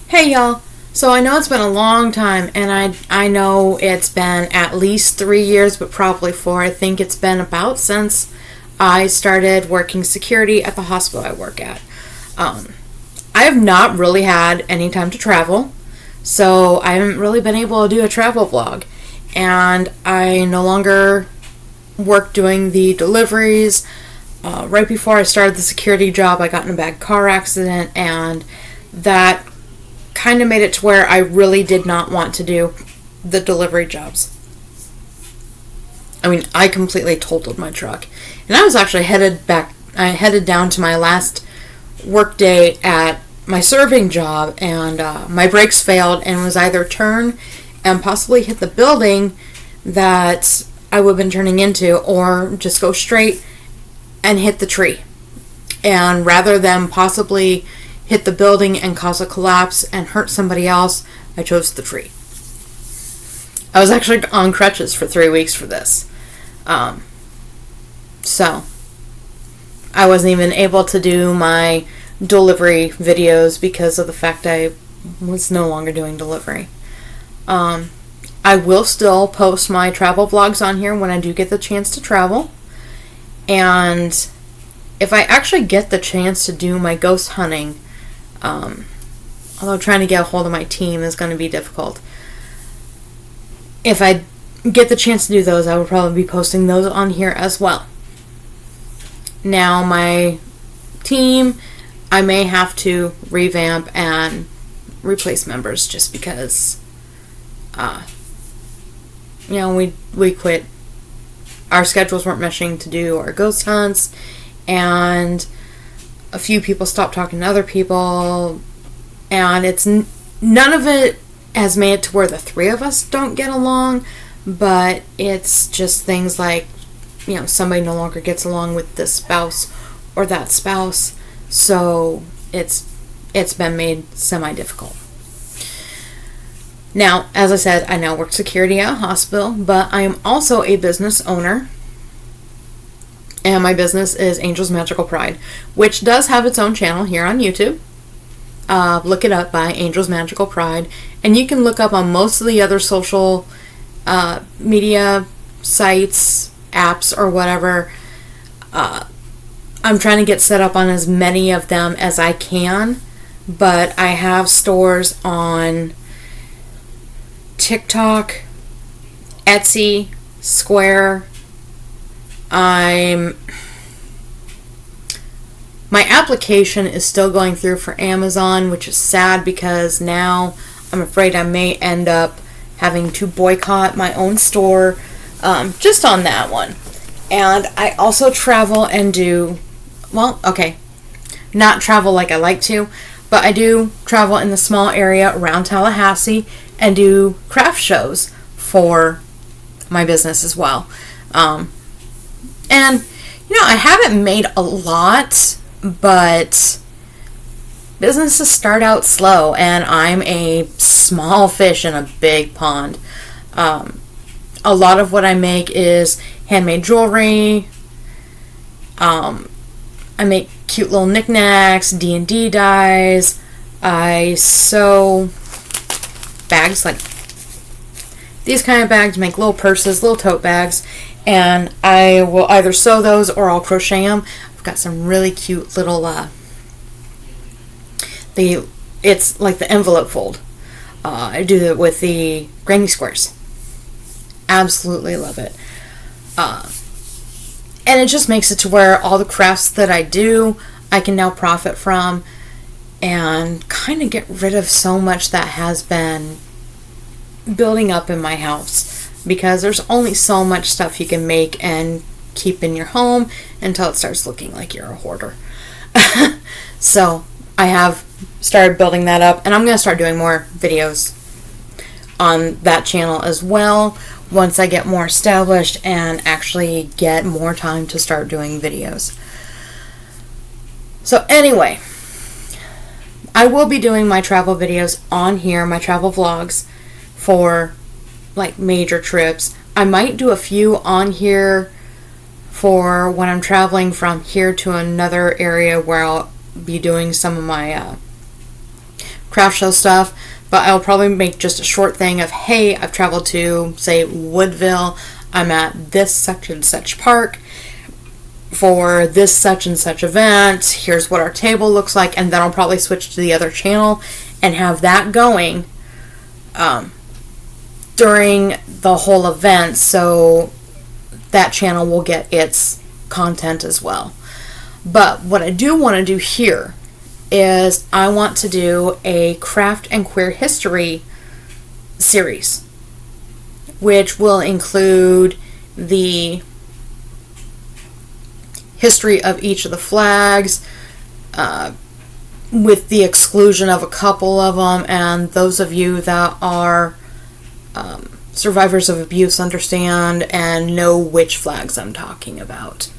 Hey y'all. So I know it's been a long time, and I know it's been at least 3 years, but probably four. I think it's been about since I started working security at the hospital I work at. Um, I have not really had any time to travel, so I haven't really been able to do a travel vlog. And I no longer work doing the deliveries. Right before I started the security job, I got in a bad car accident, and that kind of made it to where I really did not want to do the delivery jobs. I mean, I completely totaled my truck, and I was actually I headed down to my last work day at my serving job, and my brakes failed and was either turn and possibly hit the building that I would have been turning into, or just go straight and hit the tree. And rather than possibly hit the building and cause a collapse and hurt somebody else, I chose the tree. I was actually on crutches for 3 weeks for this. So I wasn't even able to do my delivery videos because of the fact I was no longer doing delivery. I will still post my travel vlogs on here when I do get the chance to travel. And if I actually get the chance to do my ghost hunting, although trying to get a hold of my team is going to be difficult. If I get the chance to do those, I will probably be posting those on here as well. Now, my team, I may have to revamp and replace members just because, we quit. Our schedules weren't meshing to do our ghost hunts, and a few people stopped talking to other people, and it's none of it has made it to where the three of us don't get along, but it's just things like, somebody no longer gets along with this spouse or that spouse, so it's been made semi-difficult. Now, as I said, I now work security at a hospital, but I am also a business owner. And my business is Angel's Magical Pride, which does have its own channel here on YouTube. Look it up by Angel's Magical Pride. And you can look up on most of the other social media sites, apps, or whatever. I'm trying to get set up on as many of them as I can. But I have stores on TikTok, Etsy, Square. My application is still going through for Amazon, which is sad because now I'm afraid I may end up having to boycott my own store just on that one. And I also travel and do, not travel like I like to, but I do travel in the small area around Tallahassee and do craft shows for my business as well. And, I haven't made a lot, but businesses start out slow, and I'm a small fish in a big pond. A lot of what I make is handmade jewelry. I make cute little knickknacks, D&D dies. I sew bags, like these kind of bags, make little purses, little tote bags, and I will either sew those or I'll crochet them. I've got some really cute little, it's like the envelope fold. I do it with the granny squares. Absolutely love it. And it just makes it to where all the crafts that I do, I can now profit from and kind of get rid of so much that has been building up in my house, because there's only so much stuff you can make and keep in your home until it starts looking like you're a hoarder. So I have started building that up, and I'm going to start doing more videos on that channel as well once I get more established and actually get more time to start doing videos. So anyway, I will be doing my travel videos on here, my travel vlogs for like major trips. I might do a few on here for when I'm traveling from here to another area where I'll be doing some of my craft show stuff, but I'll probably make just a short thing of, hey, I've traveled to, say, Woodville. I'm at this such and such park for this such and such event. Here's what our table looks like, and then I'll probably switch to the other channel and have that going during the whole event, so that channel will get its content as well. But what I do want to do here is I want to do a craft and queer history series, which will include the history of each of the flags, with the exclusion of a couple of them, and those of you that are survivors of abuse understand and know which flags I'm talking about.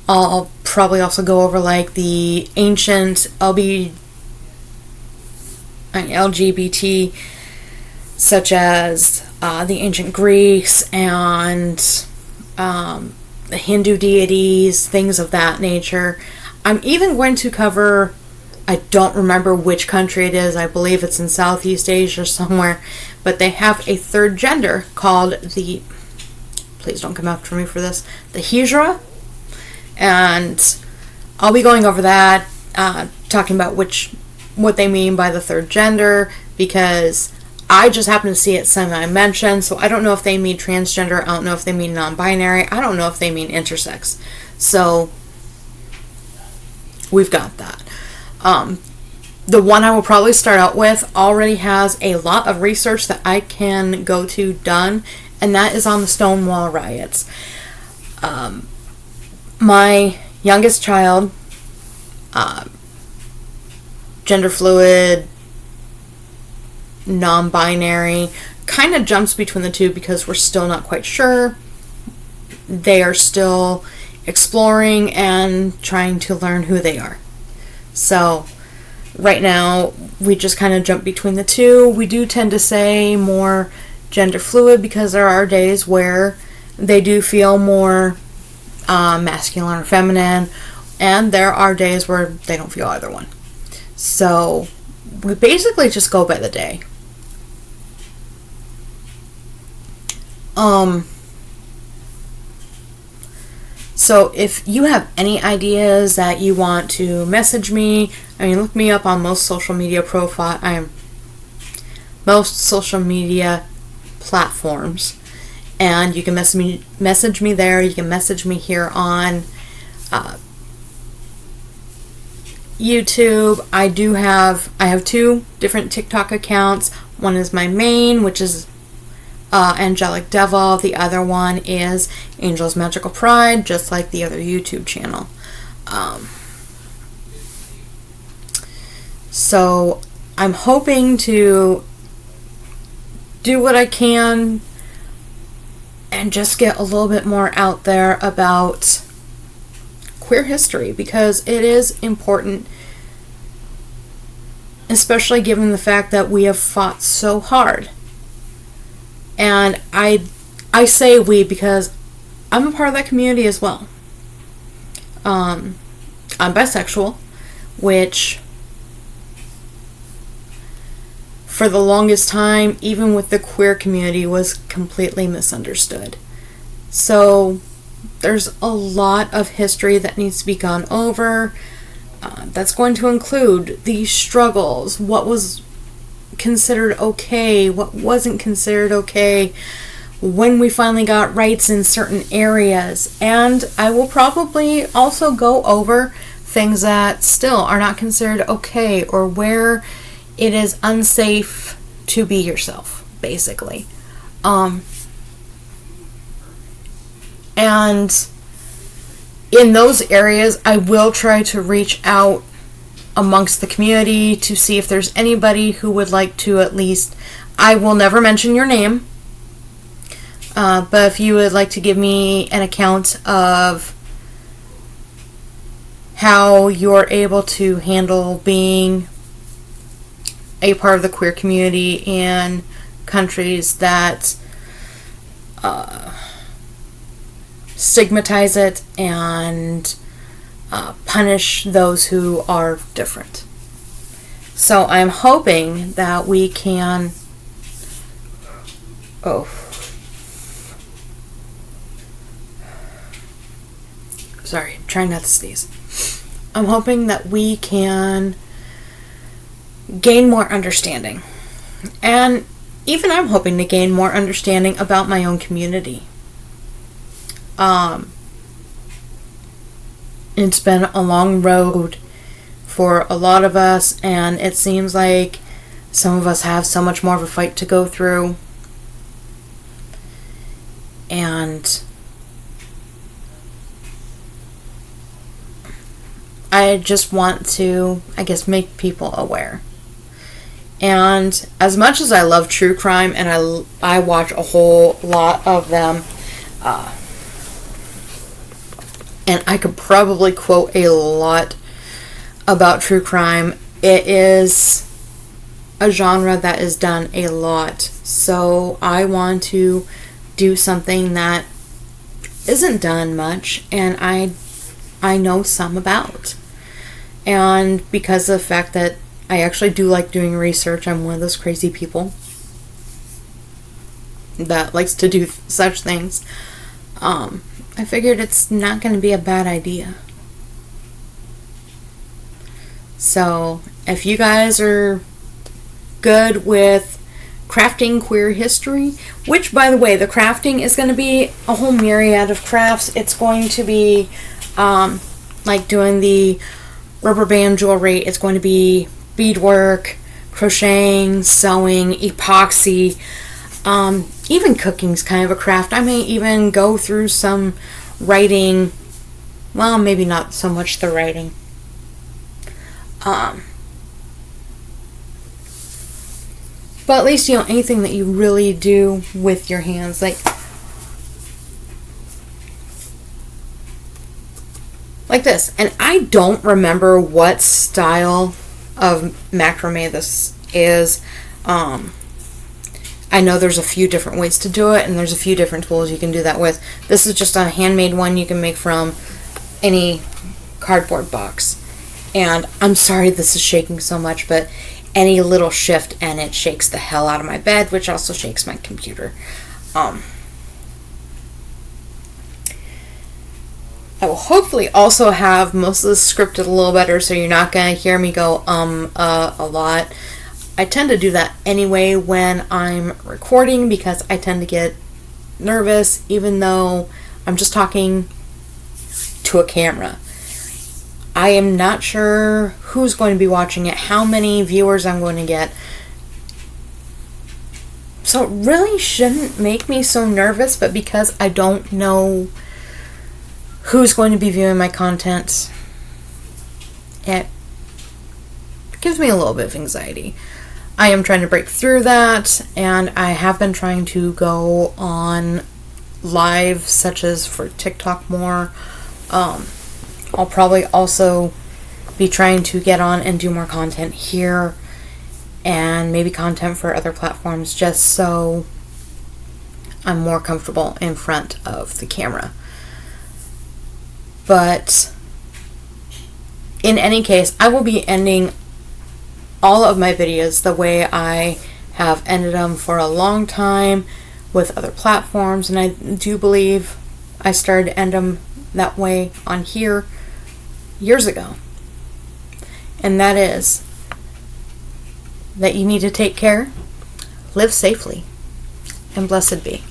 I'll probably also go over like the ancient LGBT, such as the ancient Greeks and the Hindu deities, things of that nature. I'm even going to cover, I don't remember which country it is, I believe it's in Southeast Asia somewhere, but they have a third gender called the, please don't come after me for this, the Hijra. And I'll be going over that, talking about what they mean by the third gender, because I just happen to see it semi-mentioned, so I don't know if they mean transgender, I don't know if they mean non-binary, I don't know if they mean intersex. So, we've got that. The one I will probably start out with already has a lot of research that I can go to done, and that is on the Stonewall riots. My youngest child, gender fluid, non-binary, kind of jumps between the two because we're still not quite sure. They are still exploring and trying to learn who they are. So right now we just kind of jump between the two. We do tend to say more gender fluid because there are days where they do feel more masculine or feminine, and there are days where they don't feel either one. So we basically just go by the day. So if you have any ideas that you want to message me, look me up on most social media platforms, and you can message me there. You can message me here on YouTube. I have two different TikTok accounts. One is my main, which is Angelic Devil. The other one is Angel's Magical Pride, just like the other YouTube channel. So I'm hoping to do what I can and just get a little bit more out there about queer history, because it is important, especially given the fact that we have fought so hard. And I say we because I'm a part of that community as well. I'm bisexual, which for the longest time, even with the queer community, was completely misunderstood. So there's a lot of history that needs to be gone over. That's going to include these struggles, what was considered okay, what wasn't considered okay, when we finally got rights in certain areas. And I will probably also go over things that still are not considered okay, or where it is unsafe to be yourself, basically. And in those areas, I will try to reach out amongst the community to see if there's anybody who would like to at least, I will never mention your name, but if you would like to give me an account of how you're able to handle being a part of the queer community in countries that stigmatize it and punish those who are different. So I'm hoping that we can... Oh. Sorry, trying not to sneeze. I'm hoping that we can gain more understanding. And even I'm hoping to gain more understanding about my own community. It's been a long road for a lot of us, and it seems like some of us have so much more of a fight to go through. And I just want to, I guess, make people aware. And as much as I love true crime, and I watch a whole lot of them, and I could probably quote a lot about true crime, it is a genre that is done a lot. So I want to do something that isn't done much, and I know some about. And because of the fact that I actually do like doing research, I'm one of those crazy people that likes to do such things. I figured it's not going to be a bad idea. So, if you guys are good with crafting queer history, which, by the way, the crafting is going to be a whole myriad of crafts. It's going to be like doing the rubber band jewelry. It's going to be beadwork, crocheting, sewing, epoxy. Even cooking's kind of a craft. I may even go through some writing. Well, maybe not so much the writing. But at least, anything that you really do with your hands. Like this. And I don't remember what style of macrame this is. I know there's a few different ways to do it, and there's a few different tools you can do that with. This is just a handmade one you can make from any cardboard box. And I'm sorry this is shaking so much, but any little shift and it shakes the hell out of my bed, which also shakes my computer. I will hopefully also have most of this scripted a little better, so you're not going to hear me go a lot. I tend to do that anyway when I'm recording because I tend to get nervous even though I'm just talking to a camera. I am not sure who's going to be watching it, how many viewers I'm going to get. So it really shouldn't make me so nervous, but because I don't know who's going to be viewing my content, it gives me a little bit of anxiety. I am trying to break through that, and I have been trying to go on live, such as for TikTok more. I'll probably also be trying to get on and do more content here, and maybe content for other platforms, just so I'm more comfortable in front of the camera. But in any case, I will be ending all of my videos the way I have ended them for a long time with other platforms, and I do believe I started to end them that way on here years ago. And that is that you need to take care, live safely, and blessed be.